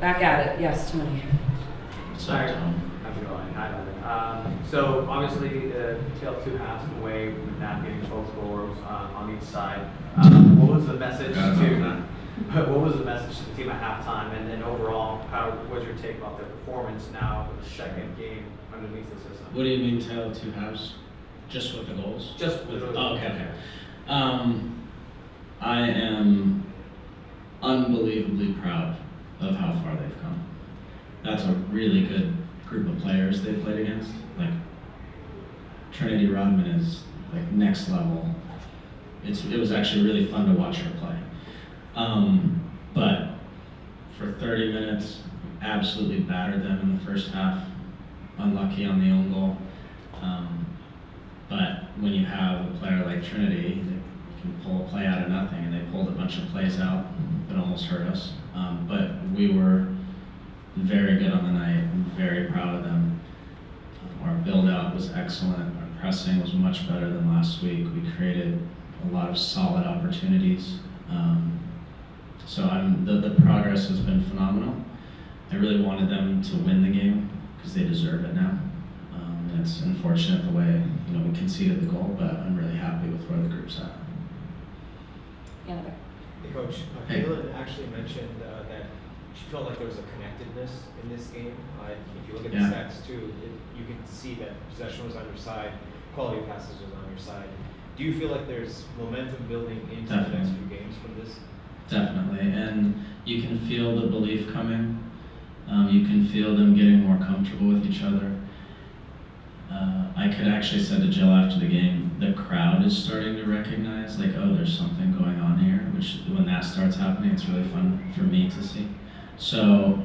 back at it. Yes, Tony. Sorry, how's it going? Hi, Landon. So obviously the tale of two halves away with not getting both scores on each side. What was the message to? What was the message to the team at halftime, and then overall, what's your take about their performance now with the second game underneath the system? What do you mean tale of two halves? Just with the goals? Just with the Oh, okay. I am unbelievably proud of how far they've come. That's a really good group of players they played against. Like, Trinity Rodman is like next level. It was actually really fun to watch her play. But for 30 minutes, absolutely battered them in the first half. Unlucky on the own goal. But when you have a player like Trinity, they can pull a play out of nothing, and they pulled a bunch of plays out that almost hurt us. But we were very good on the night. I'm very proud of them. Our build-out was excellent. Our pressing was much better than last week. We created a lot of solid opportunities. So the progress has been phenomenal. I really wanted them to win the game because they deserve it now. And it's unfortunate the way we conceded the goal, but I'm really happy with where the group's at. Yeah. Hey, Coach. Hey. Caitlin actually mentioned that she felt like there was a connectedness in this game. If you look at the stats too, you can see that possession was on your side, quality of passes was on your side. Do you feel like there's momentum building into the next few games from this? Definitely, and you can feel the belief coming. You can feel them getting more comfortable with each other. I could actually say to Jill after the game, the crowd is starting to recognize, like, oh, there's something going on here, which when that starts happening, it's really fun for me to see. So,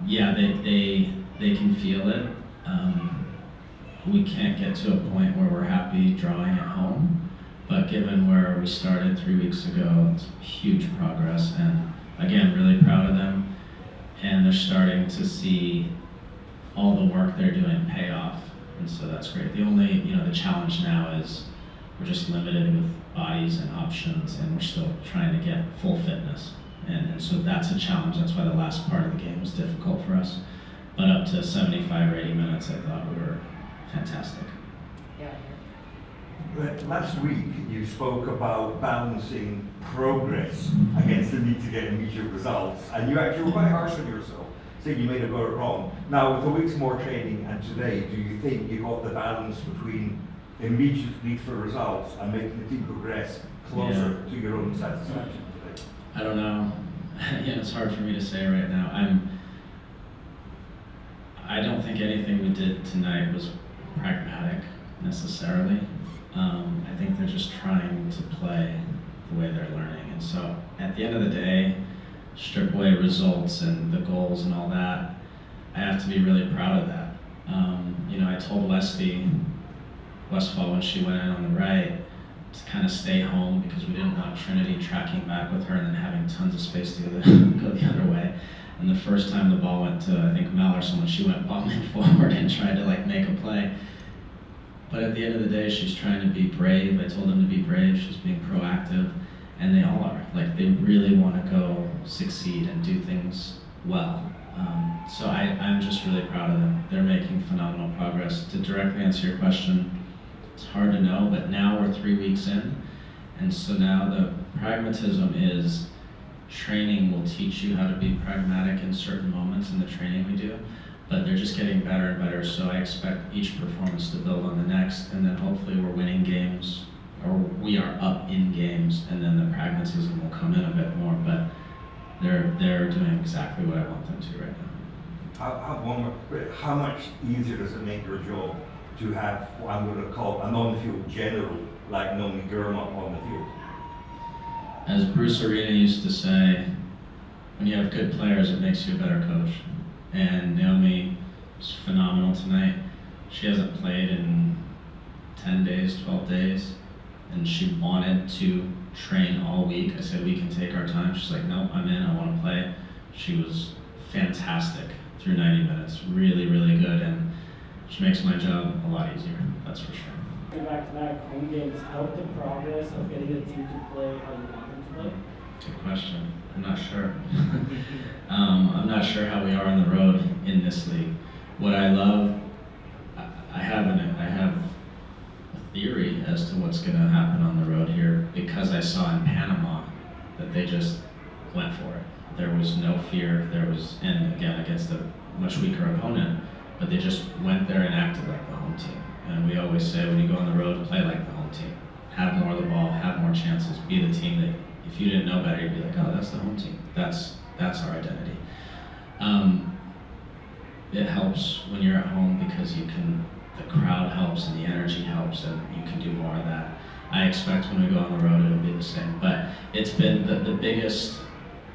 yeah, they can feel it. We can't get to a point where we're happy drawing at home, but given where we started 3 weeks ago, it's huge progress, and again, really proud of them. And they're starting to see all the work they're doing pay off, and so that's great. The only, the challenge now is we're just limited with bodies and options, and we're still trying to get full fitness. And so that's a challenge. That's why the last part of the game was difficult for us. But up to 75 or 80 minutes, I thought we were fantastic. Yeah. Last week, you spoke about balancing progress against the need to get immediate results, and you actually were quite harsh on yourself, saying you may have got it wrong. Now, with a week's more training and today, do you think you got the balance between immediate need for results and making the team progress closer to your own satisfaction today? I don't know. It's hard for me to say right now. I don't think anything we did tonight was pragmatic necessarily. I think they're just trying to play the way they're learning. And so at the end of the day, strip away results and the goals and all that, I have to be really proud of that. I told Westfall when she went in on the right to kind of stay home because we didn't want Trinity tracking back with her and then having tons of space to go the other way. And the first time the ball went to, I think, Mel or someone, she went bombing forward and tried to make a play. But at the end of the day, she's trying to be brave. I told them to be brave. She's being proactive, and they all are. They really want to go succeed and do things well. So I'm just really proud of them. They're making phenomenal progress. To directly answer your question, it's hard to know, but now we're 3 weeks in, and so now the pragmatism is training will teach you how to be pragmatic in certain moments in the training we do, but they're just getting better and better, so I expect each performance to build on the next, and then hopefully we're winning games, or we are up in games, and then the pragmatism will come in a bit more, but they're doing exactly what I want them to right now. How much easier does it make your job to have what I'm going to call a non-field general like Naomi Gurma on the field? As Bruce Arena used to say, when you have good players, it makes you a better coach. And Naomi was phenomenal tonight. She hasn't played in 10 days, 12 days, and she wanted to train all week. I said, we can take our time. She's like, no, I'm in, I want to play. She was fantastic through 90 minutes, really, really good, and she makes my job a lot easier, that's for sure. Back-to-back home games help the progress of getting the team to play how you want them to play? Good question. I'm not sure. I'm not sure how we are on the road in this league. What I love, I have a theory as to what's going to happen on the road here, because I saw in Panama that they just went for it. There was no fear. And again, against a much weaker opponent, but they just went there and acted like the home team. And we always say, when you go on the road, play like the home team. Have more of the ball, have more chances, be the team that if you didn't know better, you'd be like, oh, that's the home team. That's our identity. It helps when you're at home because the crowd helps and the energy helps, and you can do more of that. I expect when we go on the road, it'll be the same. But it's been the biggest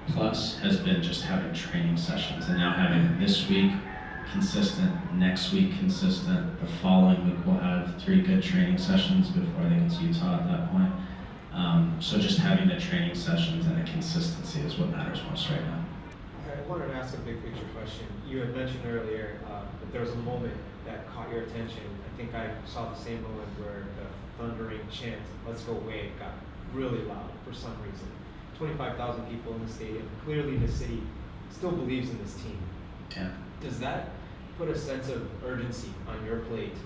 plus has been just having training sessions, and now having this week consistent, next week consistent, the following week we'll have 3 good training sessions before they get to Utah at that point. So just having the training sessions and the consistency is what matters most right now. I wanted to ask a big picture question. You had mentioned earlier that there was a moment that caught your attention. I think I saw the same moment where the thundering chant, "Let's go Wave," got really loud for some reason. 25,000 people in the stadium. Clearly the city still believes in this team. Yeah. Does that put a sense of urgency on your plate,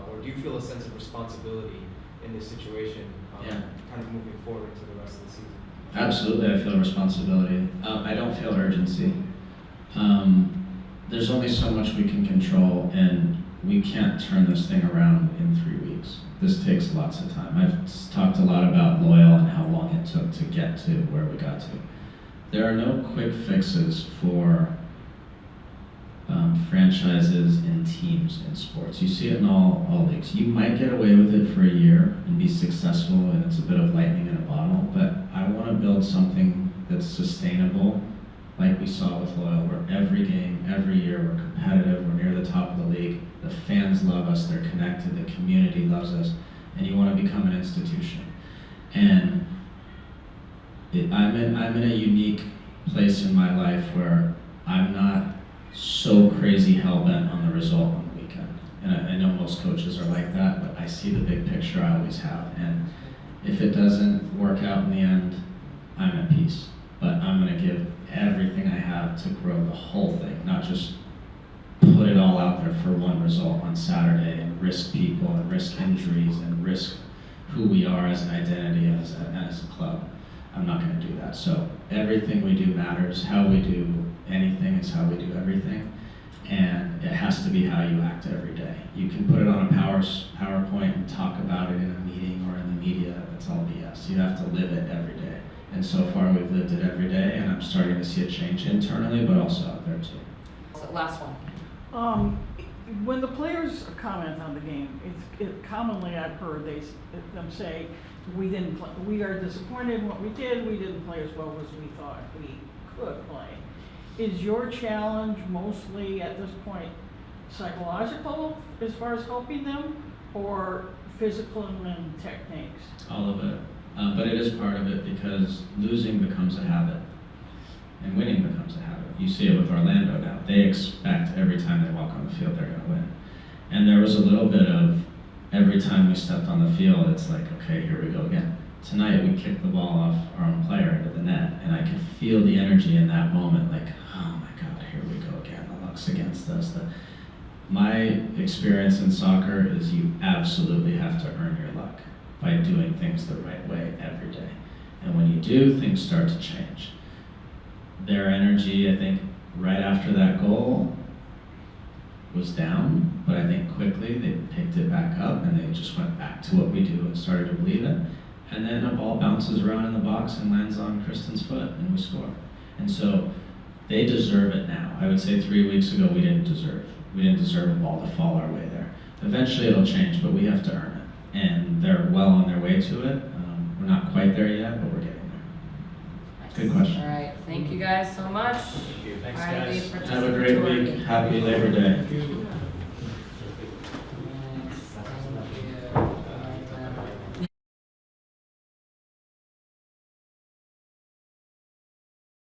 or do you feel a sense of responsibility in this situation, kind of moving forward to the rest of the season? Absolutely, I feel responsibility. I don't feel urgency. There's only so much we can control, and we can't turn this thing around in 3 weeks. This takes lots of time. I've talked a lot about Loyal and how long it took to get to where we got to. There are no quick fixes for franchises and teams in sports. You see it in all leagues. You might get away with it for a year and be successful, and it's a bit of lightning in a bottle, but I want to build something that's sustainable, like we saw with Loyal, where every game, every year, we're competitive, we're near the top of the league, the fans love us, they're connected, the community loves us, and you want to become an institution. And I'm in a unique place in my life where I'm not so crazy hell-bent on the result on the weekend. And I know most coaches are like that, but I see the big picture, I always have. And if it doesn't work out in the end, I'm at peace. But I'm going to give everything I have to grow the whole thing, not just put it all out there for one result on Saturday and risk people and risk injuries and risk who we are as an identity as a club. I'm not going to do that. So everything we do matters. How we do anything is how we do everything. And it has to be how you act every day. You can put it on a PowerPoint and talk about it in a meeting or in the media. That's all BS. You have to live it every day. And so far we've lived it every day, and I'm starting to see a change internally, but also out there too. So last one. When the players comment on the game, commonly I've heard them say, we are disappointed in what we did, we didn't play as well as we thought we could play. Is your challenge mostly at this point psychological as far as helping them, or physical and techniques? All of it. But it is part of it because losing becomes a habit and winning becomes a habit. You see it with Orlando now. They expect every time they walk on the field they're going to win. And there was a little bit of every time we stepped on the field, it's like, okay, here we go again. Tonight we kicked the ball off our own player into the net, and I could feel the energy in that moment, like, oh my God, here we go again. The luck's against us. My experience in soccer is you absolutely have to earn your luck by doing things the right way every day. And when you do, things start to change. Their energy, I think, right after that goal was down, but I think quickly they picked it back up and they just went back to what we do and started to believe it. And then a ball bounces around in the box and lands on Kristen's foot and we score. And so they deserve it now. I would say 3 weeks ago we didn't deserve a ball to fall our way there. Eventually it'll change, but we have to earn it. And they're well on their way to it. We're not quite there yet, but we're getting there. Good question. All right, thank you guys so much. Thank you. Thanks, All right, guys. we Have a great week. Happy Labor Day. Thank you.